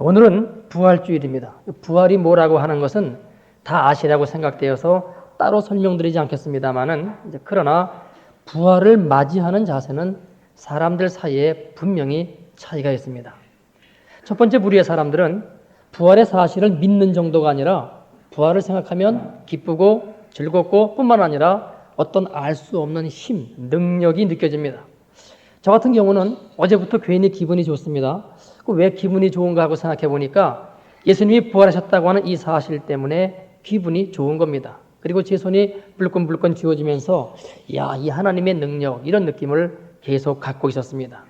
오늘은 부활주일입니다. 부활이 뭐라고 하는 것은 다 아시라고 생각되어서 따로 설명드리지 않겠습니다만은, 그러나 부활을 맞이하는 자세는 사람들 사이에 분명히 차이가 있습니다. 첫 번째 부류의 사람들은 부활의 사실을 믿는 정도가 아니라 부활을 생각하면 기쁘고 즐겁고 뿐만 아니라 어떤 알 수 없는 힘, 능력이 느껴집니다. 저 같은 경우는 어제부터 괜히 기분이 좋습니다. 왜 기분이 좋은가 하고 생각해 보니까 예수님이 부활하셨다고 하는 이 사실 때문에 기분이 좋은 겁니다. 그리고 제 손이 불끈불끈 쥐어지면서 야, 이 하나님의 능력, 이런 느낌을 계속 갖고 있었습니다.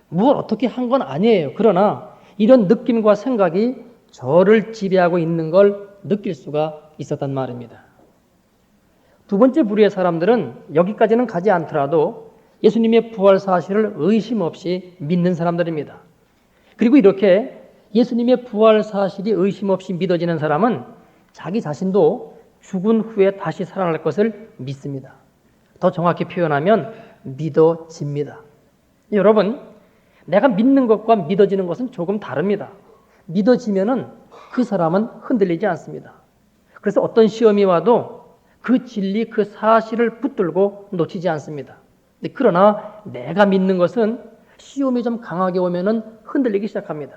뭘 어떻게 한 건 아니에요. 그러나 이런 느낌과 생각이 저를 지배하고 있는 걸 느낄 수가 있었단 말입니다. 두 번째 부류의 사람들은 여기까지는 가지 않더라도 예수님의 부활 사실을 의심 없이 믿는 사람들입니다. 그리고 이렇게 예수님의 부활 사실이 의심 없이 믿어지는 사람은 자기 자신도 죽은 후에 다시 살아날 것을 믿습니다. 더 정확히 표현하면 믿어집니다. 여러분, 내가 믿는 것과 믿어지는 것은 조금 다릅니다. 믿어지면은 그 사람은 흔들리지 않습니다. 그래서 어떤 시험이 와도 그 진리, 그 사실을 붙들고 놓치지 않습니다. 그러나 내가 믿는 것은 시험이 좀 강하게 오면은 흔들리기 시작합니다.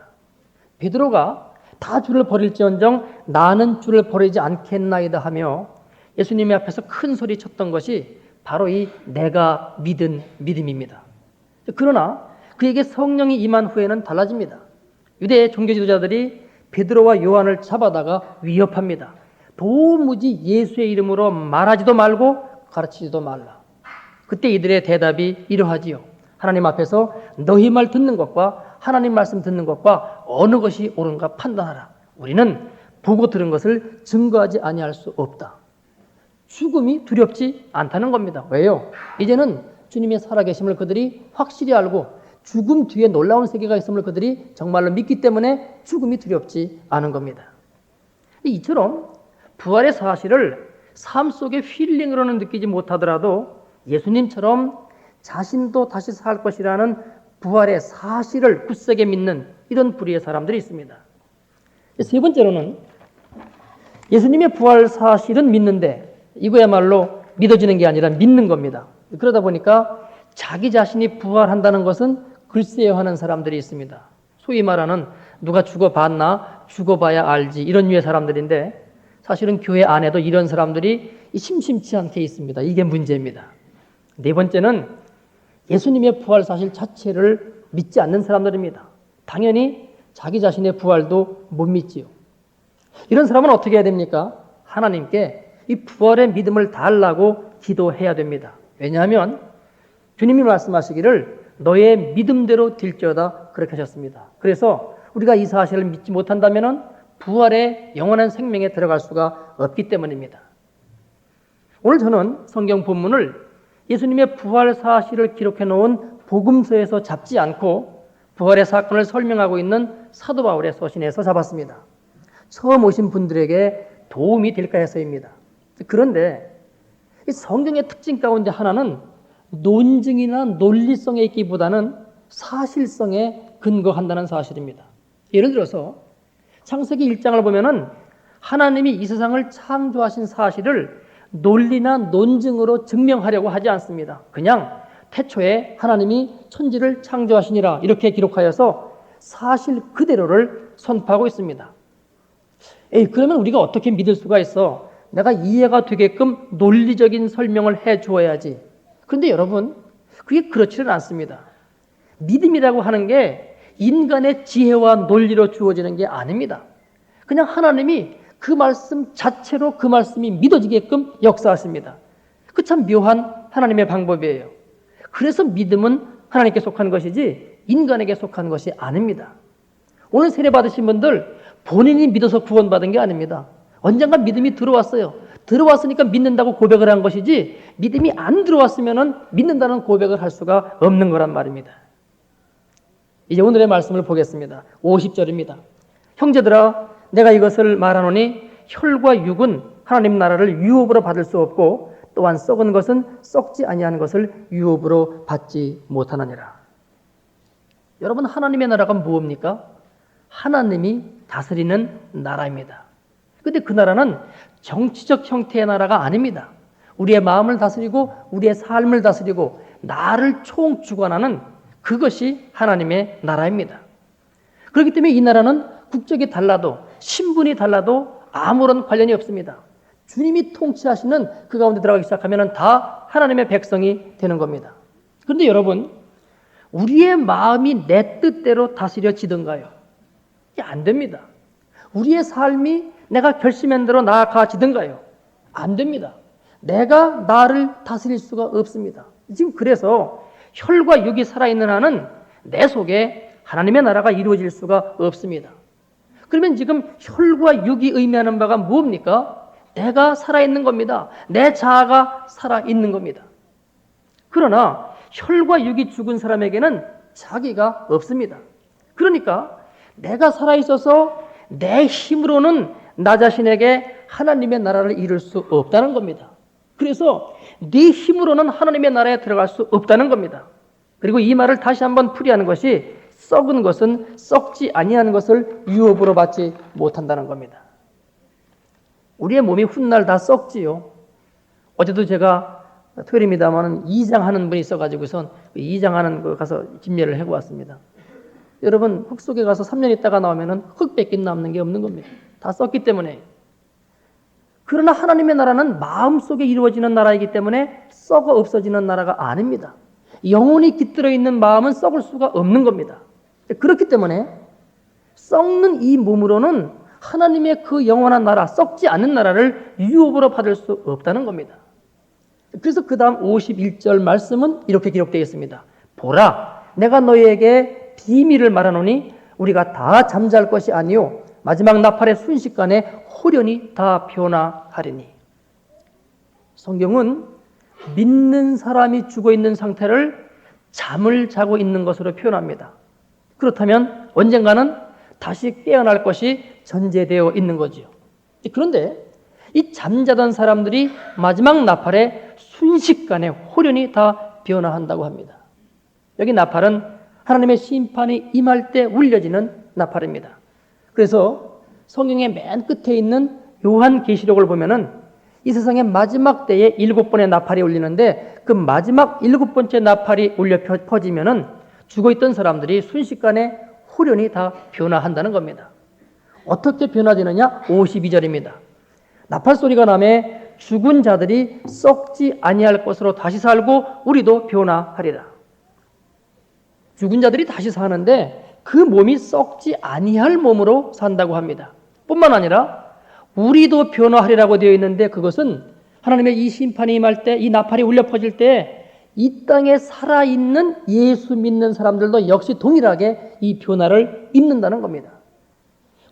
베드로가 다 주를 버릴지언정 나는 주를 버리지 않겠나이다 하며 예수님의 앞에서 큰 소리 쳤던 것이 바로 이 내가 믿은 믿음입니다. 그러나 그에게 성령이 임한 후에는 달라집니다. 유대 종교 지도자들이 베드로와 요한을 잡아다가 위협합니다. 도무지 예수의 이름으로 말하지도 말고 가르치지도 말라. 그때 이들의 대답이 이러하지요. 하나님 앞에서 너희 말 듣는 것과 하나님 말씀 듣는 것과 어느 것이 옳은가 판단하라. 우리는 보고 들은 것을 증거하지 아니할 수 없다. 죽음이 두렵지 않다는 겁니다. 왜요? 이제는 주님의 살아계심을 그들이 확실히 알고 죽음 뒤에 놀라운 세계가 있음을 그들이 정말로 믿기 때문에 죽음이 두렵지 않은 겁니다. 이처럼 부활의 사실을 삶 속의 힐링으로는 느끼지 못하더라도 예수님처럼 자신도 다시 살 것이라는 부활의 사실을 굳세게 믿는 이런 부류의 사람들이 있습니다. 세 번째로는 예수님의 부활 사실은 믿는데 이거야말로 믿어지는 게 아니라 믿는 겁니다. 그러다 보니까 자기 자신이 부활한다는 것은 글쎄요 하는 사람들이 있습니다. 소위 말하는 누가 죽어봤나 죽어봐야 알지 이런 류의 사람들인데 사실은 교회 안에도 이런 사람들이 심심치 않게 있습니다. 이게 문제입니다. 네 번째는 예수님의 부활 사실 자체를 믿지 않는 사람들입니다. 당연히 자기 자신의 부활도 못 믿지요. 이런 사람은 어떻게 해야 됩니까? 하나님께 이 부활의 믿음을 달라고 기도해야 됩니다. 왜냐하면 주님이 말씀하시기를 너의 믿음대로 될지어다 그렇게 하셨습니다. 그래서 우리가 이 사실을 믿지 못한다면 부활의 영원한 생명에 들어갈 수가 없기 때문입니다. 오늘 저는 성경 본문을 예수님의 부활 사실을 기록해 놓은 복음서에서 잡지 않고 부활의 사건을 설명하고 있는 사도 바울의 서신에서 잡았습니다. 처음 오신 분들에게 도움이 될까 해서입니다. 그런데 이 성경의 특징 가운데 하나는 논증이나 논리성에 있기보다는 사실성에 근거한다는 사실입니다. 예를 들어서 창세기 1장을 보면은 하나님이 이 세상을 창조하신 사실을 논리나 논증으로 증명하려고 하지 않습니다. 그냥 태초에 하나님이 천지를 창조하시니라 이렇게 기록하여서 사실 그대로를 선포하고 있습니다. 그러면 우리가 어떻게 믿을 수가 있어? 내가 이해가 되게끔 논리적인 설명을 해 주어야지. 그런데 여러분, 그게 그렇지는 않습니다. 믿음이라고 하는 게 인간의 지혜와 논리로 주어지는 게 아닙니다. 그냥 하나님이 그 말씀 자체로 그 말씀이 믿어지게끔 역사하십니다. 그 참 묘한 하나님의 방법이에요. 그래서 믿음은 하나님께 속한 것이지 인간에게 속한 것이 아닙니다. 오늘 세례 받으신 분들 본인이 믿어서 구원받은 게 아닙니다. 언젠가 믿음이 들어왔어요. 들어왔으니까 믿는다고 고백을 한 것이지 믿음이 안 들어왔으면 믿는다는 고백을 할 수가 없는 거란 말입니다. 이제 오늘의 말씀을 보겠습니다. 50절입니다. 형제들아 내가 이것을 말하노니 혈과 육은 하나님 나라를 유업으로 받을 수 없고 또한 썩은 것은 썩지 아니하는 것을 유업으로 받지 못하느니라. 여러분, 하나님의 나라가 무엇입니까? 하나님이 다스리는 나라입니다. 근데 그 나라는 정치적 형태의 나라가 아닙니다. 우리의 마음을 다스리고 우리의 삶을 다스리고 나를 총주관하는 그것이 하나님의 나라입니다. 그렇기 때문에 이 나라는 국적이 달라도 신분이 달라도 아무런 관련이 없습니다. 주님이 통치하시는 그 가운데 들어가기 시작하면 다 하나님의 백성이 되는 겁니다. 그런데 여러분, 우리의 마음이 내 뜻대로 다스려지던가요? 이게 안 됩니다. 우리의 삶이 내가 결심한 대로 나아가지던가요? 안 됩니다. 내가 나를 다스릴 수가 없습니다. 지금 그래서 혈과 육이 살아있는 한은 내 속에 하나님의 나라가 이루어질 수가 없습니다. 그러면 지금 혈과 육이 의미하는 바가 뭡니까? 내가 살아있는 겁니다. 내 자아가 살아있는 겁니다. 그러나 혈과 육이 죽은 사람에게는 자기가 없습니다. 그러니까 내가 살아있어서 내 힘으로는 나 자신에게 하나님의 나라를 이룰 수 없다는 겁니다. 그래서 네 힘으로는 하나님의 나라에 들어갈 수 없다는 겁니다. 그리고 이 말을 다시 한번 풀이하는 것이 썩은 것은 썩지 아니하는 것을 유업으로 받지 못한다는 겁니다. 우리의 몸이 훗날 다 썩지요. 어제도 제가 토요일입니다만 이장하는 분이 있어가지고선 이장하는 거 가서 집례를 하고 왔습니다. 여러분, 흙 속에 가서 3년 있다가 나오면은 흙밖에 남는 게 없는 겁니다. 다 썩기 때문에. 그러나 하나님의 나라는 마음속에 이루어지는 나라이기 때문에 썩어 없어지는 나라가 아닙니다. 영혼이 깃들어 있는 마음은 썩을 수가 없는 겁니다. 그렇기 때문에 썩는 이 몸으로는 하나님의 그 영원한 나라, 썩지 않는 나라를 유업으로 받을 수 없다는 겁니다. 그래서 그 다음 51절 말씀은 이렇게 기록되어 있습니다. 보라, 내가 너희에게 비밀을 말하노니 우리가 다 잠잘 것이 아니요 마지막 나팔의 순식간에 호련히 다 변화하리니. 성경은 믿는 사람이 죽어 있는 상태를 잠을 자고 있는 것으로 표현합니다. 그렇다면 언젠가는 다시 깨어날 것이 전제되어 있는 거지요. 그런데 이 잠자던 사람들이 마지막 나팔에 순식간에 호련히 다 변화한다고 합니다. 여기 나팔은 하나님의 심판이 임할 때 울려지는 나팔입니다. 그래서 성경의 맨 끝에 있는 요한계시록을 보면은 이 세상의 마지막 때에 7번의 나팔이 울리는데 그 마지막 7번째 나팔이 울려 퍼지면은 죽어있던 사람들이 순식간에 호련히 다 변화한다는 겁니다. 어떻게 변화되느냐? 52절입니다. 나팔 소리가 나매 죽은 자들이 썩지 아니할 것으로 다시 살고 우리도 변화하리라. 죽은 자들이 다시 사는데 그 몸이 썩지 아니할 몸으로 산다고 합니다. 뿐만 아니라 우리도 변화하리라고 되어 있는데 그것은 하나님의 이 심판이 임할 때, 이 나팔이 울려 퍼질 때 이 땅에 살아있는 예수 믿는 사람들도 역시 동일하게 이 변화를 입는다는 겁니다.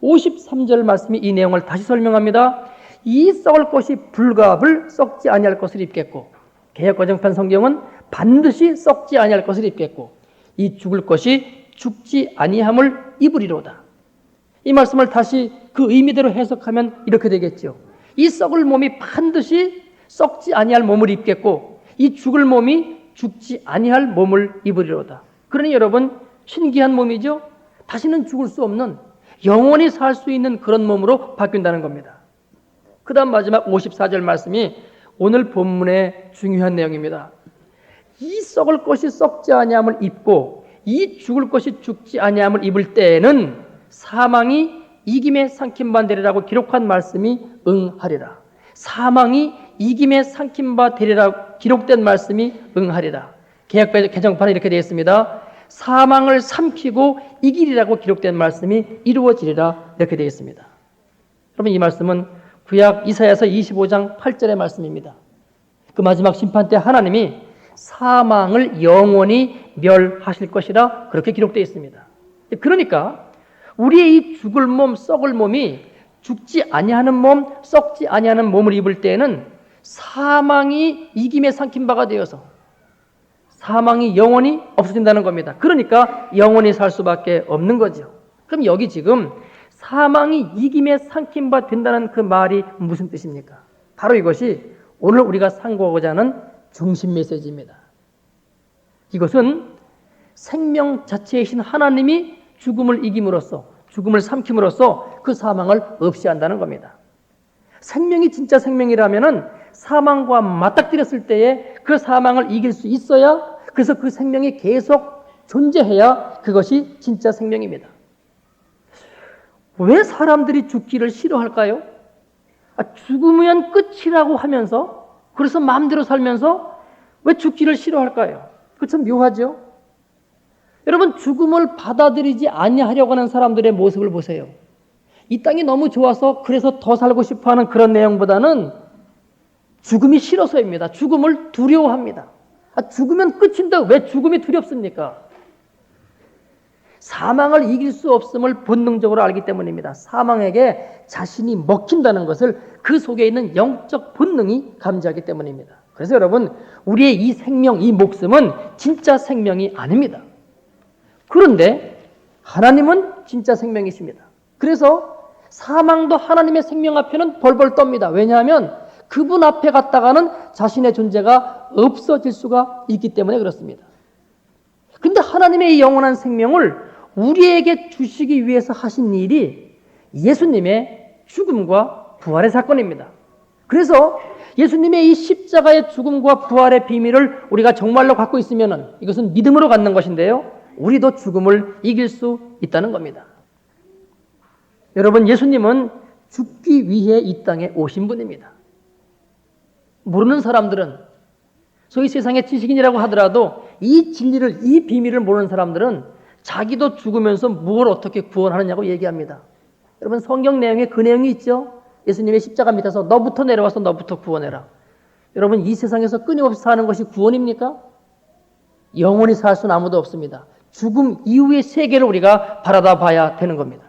53절 말씀이 이 내용을 다시 설명합니다. 이 썩을 것이 불갑을 썩지 아니할 것을 입겠고, 개역개정판 성경은 반드시 썩지 아니할 것을 입겠고, 이 죽을 것이 죽지 아니함을 입으리로다. 이 말씀을 다시 그 의미대로 해석하면 이렇게 되겠죠. 이 썩을 몸이 반드시 썩지 아니할 몸을 입겠고 이 죽을 몸이 죽지 아니할 몸을 입으리로다. 그러니 여러분, 신기한 몸이죠. 다시는 죽을 수 없는 영원히 살 수 있는 그런 몸으로 바뀐다는 겁니다. 그 다음 마지막 54절 말씀이 오늘 본문의 중요한 내용입니다. 이 썩을 것이 썩지 아니함을 입고 이 죽을 것이 죽지 아니함을 입을 때에는 사망이 이김에 삼킨 바 되리라고 기록한 말씀이 응하리라. 사망이 이김에 삼킨 바 되리라 기록된 말씀이 응하리라. 개정판에 이렇게 되어 있습니다. 사망을 삼키고 이기리라고 기록된 말씀이 이루어지리라 이렇게 되어 있습니다. 여러분, 이 말씀은 구약 이사야서 25장 8절의 말씀입니다. 그 마지막 심판 때 하나님이 사망을 영원히 멸하실 것이라 그렇게 기록되어 있습니다. 그러니까 우리의 이 죽을 몸, 썩을 몸이 죽지 아니하는 몸, 썩지 아니하는 몸을 입을 때에는 사망이 이김에 삼킨 바가 되어서 사망이 영원히 없어진다는 겁니다. 그러니까 영원히 살 수밖에 없는 거죠. 그럼 여기 지금 사망이 이김에 삼킨 바 된다는 그 말이 무슨 뜻입니까? 바로 이것이 오늘 우리가 상고하고자 하는 중심 메시지입니다. 이것은 생명 자체이신 하나님이 죽음을 이김으로써 죽음을 삼킴으로써 그 사망을 없이 한다는 겁니다. 생명이 진짜 생명이라면은 사망과 맞닥뜨렸을 때에 그 사망을 이길 수 있어야, 그래서 그 생명이 계속 존재해야 그것이 진짜 생명입니다. 왜 사람들이 죽기를 싫어할까요? 죽으면 끝이라고 하면서, 그래서 마음대로 살면서 왜 죽기를 싫어할까요? 그 참 묘하죠? 여러분, 죽음을 받아들이지 아니하려고 하는 사람들의 모습을 보세요. 이 땅이 너무 좋아서 그래서 더 살고 싶어하는 그런 내용보다는 죽음이 싫어서입니다. 죽음을 두려워합니다. 죽으면 끝인데 왜 죽음이 두렵습니까? 사망을 이길 수 없음을 본능적으로 알기 때문입니다. 사망에게 자신이 먹힌다는 것을 그 속에 있는 영적 본능이 감지하기 때문입니다. 그래서 여러분, 우리의 이 생명, 이 목숨은 진짜 생명이 아닙니다. 그런데 하나님은 진짜 생명이십니다. 그래서 사망도 하나님의 생명 앞에는 벌벌 떱니다. 왜냐하면 그분 앞에 갔다가는 자신의 존재가 없어질 수가 있기 때문에 그렇습니다. 근데 하나님의 이 영원한 생명을 우리에게 주시기 위해서 하신 일이 예수님의 죽음과 부활의 사건입니다. 그래서 예수님의 이 십자가의 죽음과 부활의 비밀을 우리가 정말로 갖고 있으면 이것은 믿음으로 갖는 것인데요, 우리도 죽음을 이길 수 있다는 겁니다. 여러분, 예수님은 죽기 위해 이 땅에 오신 분입니다. 모르는 사람들은, 소위 세상의 지식인이라고 하더라도 이 진리를, 이 비밀을 모르는 사람들은 자기도 죽으면서 뭘 어떻게 구원하느냐고 얘기합니다. 여러분, 성경 내용에 그 내용이 있죠. 예수님의 십자가 밑에서 너부터 내려와서 너부터 구원해라. 여러분, 이 세상에서 끊임없이 사는 것이 구원입니까? 영원히 살 수는 아무도 없습니다. 죽음 이후의 세계를 우리가 바라다 봐야 되는 겁니다.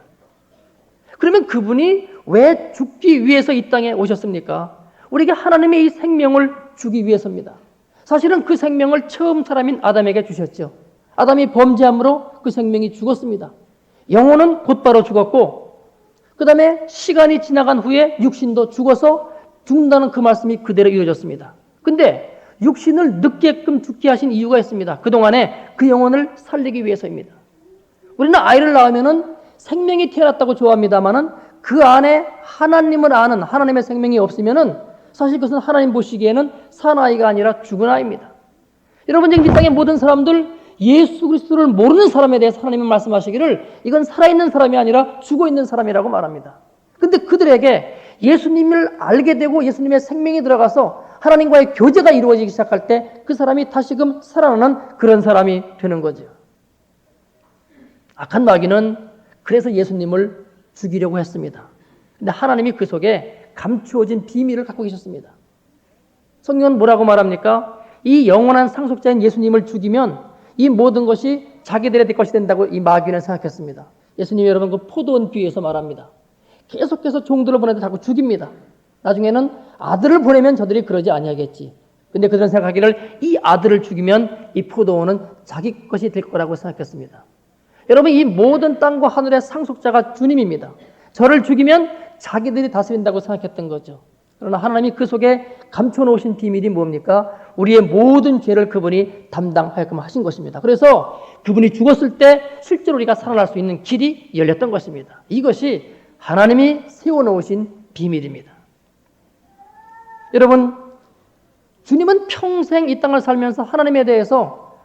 그러면 그분이 왜 죽기 위해서 이 땅에 오셨습니까? 우리에게 하나님의 이 생명을 주기 위해서입니다. 사실은 그 생명을 처음 사람인 아담에게 주셨죠. 아담이 범죄함으로 그 생명이 죽었습니다. 영혼은 곧바로 죽었고, 그 다음에 시간이 지나간 후에 육신도 죽어서 죽는다는 그 말씀이 그대로 이루어졌습니다. 근데 육신을 늦게끔 죽게 하신 이유가 있습니다. 그동안에 그 영혼을 살리기 위해서입니다. 우리는 아이를 낳으면은 생명이 태어났다고 좋아합니다만은 그 안에 하나님을 아는 하나님의 생명이 없으면은 사실 그것은 하나님 보시기에는 산 아이가 아니라 죽은 아이입니다. 여러분, 지금 이 땅의 모든 사람들, 예수 그리스도를 모르는 사람에 대해서 하나님은 말씀하시기를 이건 살아있는 사람이 아니라 죽어있는 사람이라고 말합니다. 근데 그들에게 예수님을 알게 되고 예수님의 생명이 들어가서 하나님과의 교제가 이루어지기 시작할 때 그 사람이 다시금 살아나는 그런 사람이 되는 거죠. 악한 마귀는 그래서 예수님을 죽이려고 했습니다. 근데 하나님이 그 속에 감추어진 비밀을 갖고 계셨습니다. 성경은 뭐라고 말합니까? 이 영원한 상속자인 예수님을 죽이면 이 모든 것이 자기들의 것이 된다고 이 마귀는 생각했습니다. 예수님이 여러분 그 포도원 비유에서 말합니다. 계속해서 종들을 보내도 자꾸 죽입니다. 나중에는 아들을 보내면 저들이 그러지 아니하겠지. 근데 그들은 생각하기를 이 아들을 죽이면 이 포도원은 자기 것이 될 거라고 생각했습니다. 여러분, 이 모든 땅과 하늘의 상속자가 주님입니다. 저를 죽이면 자기들이 다스린다고 생각했던 거죠. 그러나 하나님이 그 속에 감춰놓으신 비밀이 뭡니까? 우리의 모든 죄를 그분이 담당하여금 하신 것입니다. 그래서 그분이 죽었을 때 실제로 우리가 살아날 수 있는 길이 열렸던 것입니다. 이것이 하나님이 세워놓으신 비밀입니다. 여러분, 주님은 평생 이 땅을 살면서 하나님에 대해서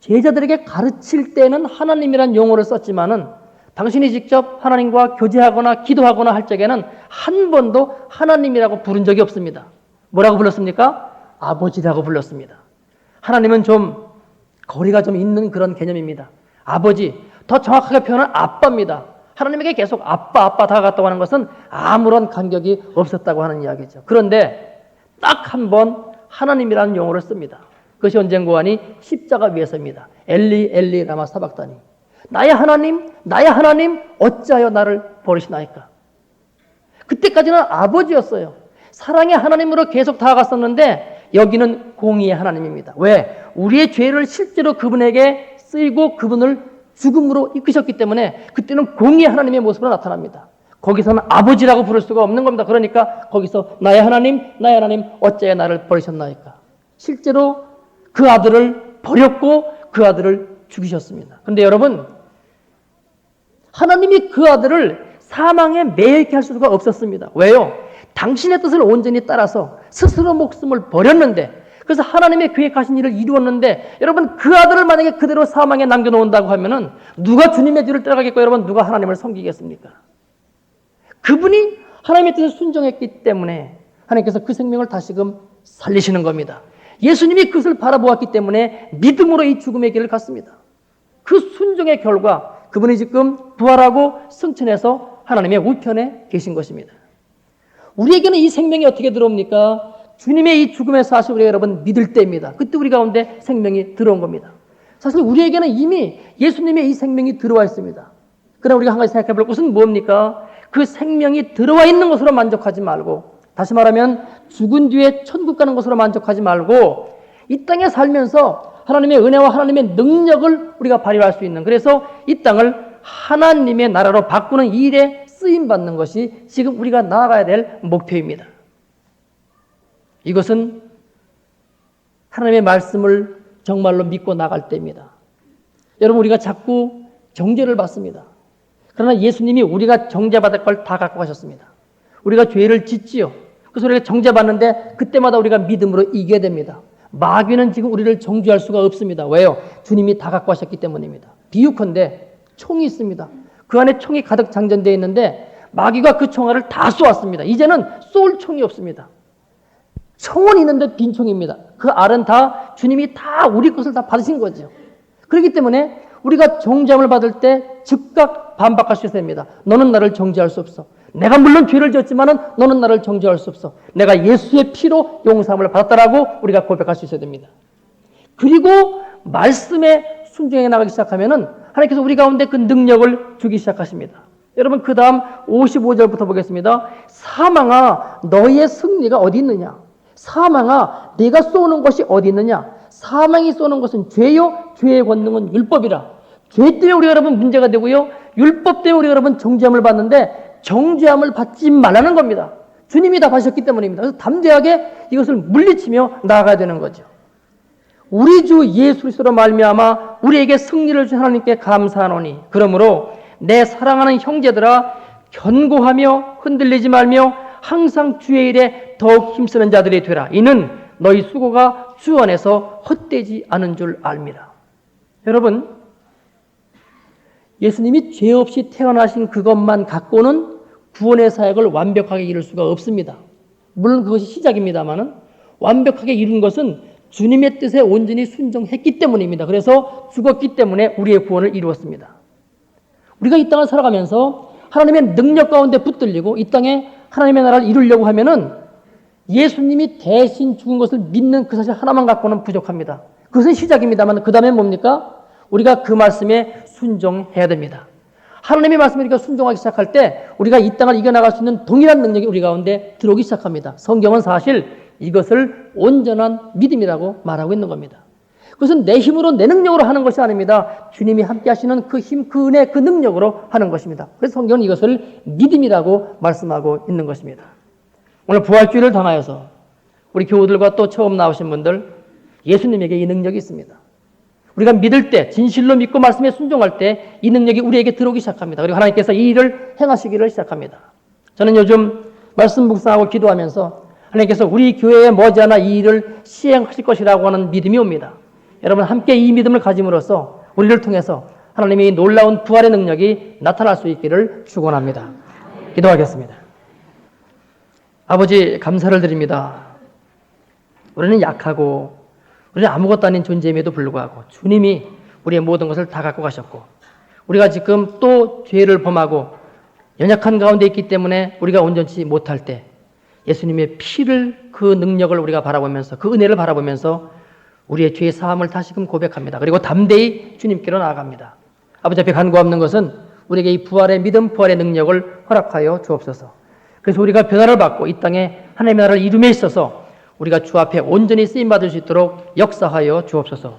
제자들에게 가르칠 때는 하나님이란 용어를 썼지만은 당신이 직접 하나님과 교제하거나 기도하거나 할 적에는 한 번도 하나님이라고 부른 적이 없습니다. 뭐라고 불렀습니까? 아버지라고 불렀습니다. 하나님은 좀 거리가 좀 있는 그런 개념입니다. 아버지, 더 정확하게 표현은 아빠입니다. 하나님에게 계속 아빠 다가갔다고 하는 것은 아무런 간격이 없었다고 하는 이야기죠. 그런데 딱 한 번 하나님이라는 용어를 씁니다. 그것이 언젠가 하니 십자가 위에서입니다. 엘리 엘리 라마 사박다니. 나의 하나님 어찌하여 나를 버리시나이까. 그때까지는 아버지였어요. 사랑의 하나님으로 계속 다가갔었는데 여기는 공의의 하나님입니다. 왜? 우리의 죄를 실제로 그분에게 쓰이고 그분을 죽음으로 이끄셨기 때문에 그때는 공의의 하나님의 모습으로 나타납니다. 거기서는 아버지라고 부를 수가 없는 겁니다. 그러니까 거기서 나의 하나님 어찌하여 나를 버리셨나이까. 실제로 그 아들을 버렸고 그 아들을 죽이셨습니다. 그런데 여러분, 하나님이 그 아들을 사망에 매이게 할 수가 없었습니다. 왜요? 당신의 뜻을 온전히 따라서 스스로 목숨을 버렸는데, 그래서 하나님의 계획하신 일을 이루었는데, 여러분 그 아들을 만약에 그대로 사망에 남겨놓는다고 하면은 누가 주님의 뒤를 따라가겠고, 여러분 누가 하나님을 섬기겠습니까? 그분이 하나님의 뜻에 순종했기 때문에 하나님께서 그 생명을 다시금 살리시는 겁니다. 예수님이 그것을 바라보았기 때문에 믿음으로 이 죽음의 길을 갔습니다. 그 순종의 결과 그분이 지금 부활하고 승천해서 하나님의 우편에 계신 것입니다. 우리에게는 이 생명이 어떻게 들어옵니까? 주님의 이 죽음의 사실을 우리가 여러분 믿을 때입니다. 그때 우리 가운데 생명이 들어온 겁니다. 사실 우리에게는 이미 예수님의 이 생명이 들어와 있습니다. 그러나 우리가 한 가지 생각해 볼 것은 뭡니까? 그 생명이 들어와 있는 것으로 만족하지 말고, 다시 말하면 죽은 뒤에 천국 가는 것으로 만족하지 말고, 이 땅에 살면서 하나님의 은혜와 하나님의 능력을 우리가 발휘할 수 있는, 그래서 이 땅을 하나님의 나라로 바꾸는 이 일에 쓰임받는 것이 지금 우리가 나아가야 될 목표입니다. 이것은 하나님의 말씀을 정말로 믿고 나갈 때입니다. 여러분, 우리가 자꾸 정죄를 받습니다. 그러나 예수님이 우리가 정죄받을 걸 다 갖고 가셨습니다. 우리가 죄를 짓지요. 그래서 우리가 정죄받는데 그때마다 우리가 믿음으로 이겨야 됩니다. 마귀는 지금 우리를 정죄할 수가 없습니다. 왜요? 주님이 다 갖고 가셨기 때문입니다. 비유컨대 총이 있습니다. 그 안에 총이 가득 장전되어 있는데 마귀가 그 총알을 다 쏘았습니다. 이제는 쏠 총이 없습니다. 총은 있는데 빈 총입니다. 그 알은 다 주님이 다 우리 것을 다 받으신 거죠. 그렇기 때문에 우리가 정죄함을 받을 때 즉각 반박할 수 있어야 됩니다. 너는 나를 정죄할 수 없어. 내가 물론 죄를 지었지만은 너는 나를 정죄할 수 없어. 내가 예수의 피로 용서함을 받았다라고 우리가 고백할 수 있어야 됩니다. 그리고 말씀에 순종해 나가기 시작하면은 하나님께서 우리 가운데 그 능력을 주기 시작하십니다. 여러분, 그 다음 55절부터 보겠습니다. 사망아, 너희의 승리가 어디 있느냐? 사망아, 네가 쏘는 것이 어디 있느냐? 사망이 쏘는 것은 죄요, 죄의 권능은 율법이라. 죄 때문에 우리가 여러분 문제가 되고요, 율법 때문에 우리가 여러분 정죄함을 받는데 정죄함을 받지 말라는 겁니다. 주님이 다 받으셨기 때문입니다. 그래서 담대하게 이것을 물리치며 나아가야 되는 거죠. 우리 주 예수 그리스도로 말미암아 우리에게 승리를 준 하나님께 감사하노니, 그러므로 내 사랑하는 형제들아, 견고하며 흔들리지 말며 항상 주의 일에 더욱 힘쓰는 자들이 되라. 이는 너희 수고가 주 안에서 헛되지 않은 줄 압니다. 여러분, 예수님이 죄 없이 태어나신 그것만 갖고는 구원의 사역을 완벽하게 이룰 수가 없습니다. 물론 그것이 시작입니다만은 완벽하게 이룬 것은 주님의 뜻에 온전히 순종했기 때문입니다. 그래서 죽었기 때문에 우리의 구원을 이루었습니다. 우리가 이 땅을 살아가면서 하나님의 능력 가운데 붙들리고 이 땅에 하나님의 나라를 이루려고 하면은 예수님이 대신 죽은 것을 믿는 그 사실 하나만 갖고는 부족합니다. 그것은 시작입니다만 그 다음에 뭡니까? 우리가 그 말씀에 순종해야 됩니다. 하나님의 말씀에 우리가 순종하기 시작할 때 우리가 이 땅을 이겨나갈 수 있는 동일한 능력이 우리 가운데 들어오기 시작합니다. 성경은 사실 이것을 온전한 믿음이라고 말하고 있는 겁니다. 그것은 내 힘으로 내 능력으로 하는 것이 아닙니다. 주님이 함께 하시는 그 힘, 그 은혜, 그 능력으로 하는 것입니다. 그래서 성경은 이것을 믿음이라고 말씀하고 있는 것입니다. 오늘 부활주의를 당하여서 우리 교우들과 또 처음 나오신 분들, 예수님에게 이 능력이 있습니다. 우리가 믿을 때, 진실로 믿고 말씀에 순종할 때 이 능력이 우리에게 들어오기 시작합니다. 그리고 하나님께서 이 일을 행하시기를 시작합니다. 저는 요즘 말씀 묵상하고 기도하면서 하나님께서 우리 교회에 머지않아 이 일을 시행하실 것이라고 하는 믿음이 옵니다. 여러분, 함께 이 믿음을 가짐으로써 우리를 통해서 하나님의 놀라운 부활의 능력이 나타날 수 있기를 축원합니다. 기도하겠습니다. 아버지, 감사를 드립니다. 우리는 약하고 우리는 아무것도 아닌 존재임에도 불구하고 주님이 우리의 모든 것을 다 갖고 가셨고, 우리가 지금 또 죄를 범하고 연약한 가운데 있기 때문에 우리가 온전치 못할 때 예수님의 피를, 그 능력을 우리가 바라보면서, 그 은혜를 바라보면서 우리의 죄의 사함을 다시금 고백합니다. 그리고 담대히 주님께로 나아갑니다. 아버지 앞에 간구하는 것은 우리에게 이 부활의 믿음, 부활의 능력을 허락하여 주옵소서. 그래서 우리가 변화를 받고 이 땅에 하나님의 나라를 이룸에 있어서 우리가 주 앞에 온전히 쓰임받을 수 있도록 역사하여 주옵소서.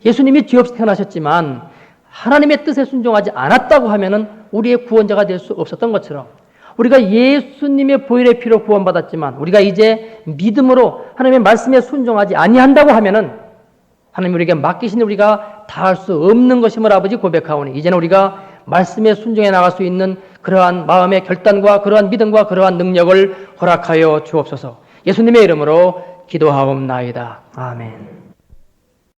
예수님이 죄 없이 태어나셨지만 하나님의 뜻에 순종하지 않았다고 하면은 우리의 구원자가 될 수 없었던 것처럼, 우리가 예수님의 보혈의 피로 구원받았지만 우리가 이제 믿음으로 하나님의 말씀에 순종하지 아니한다고 하면은 하나님 우리에게 맡기신 우리가 다 할 수 없는 것임을 아버지 고백하오니, 이제는 우리가 말씀에 순종해 나갈 수 있는 그러한 마음의 결단과 그러한 믿음과 그러한 능력을 허락하여 주옵소서. 예수님의 이름으로 기도하옵나이다. 아멘.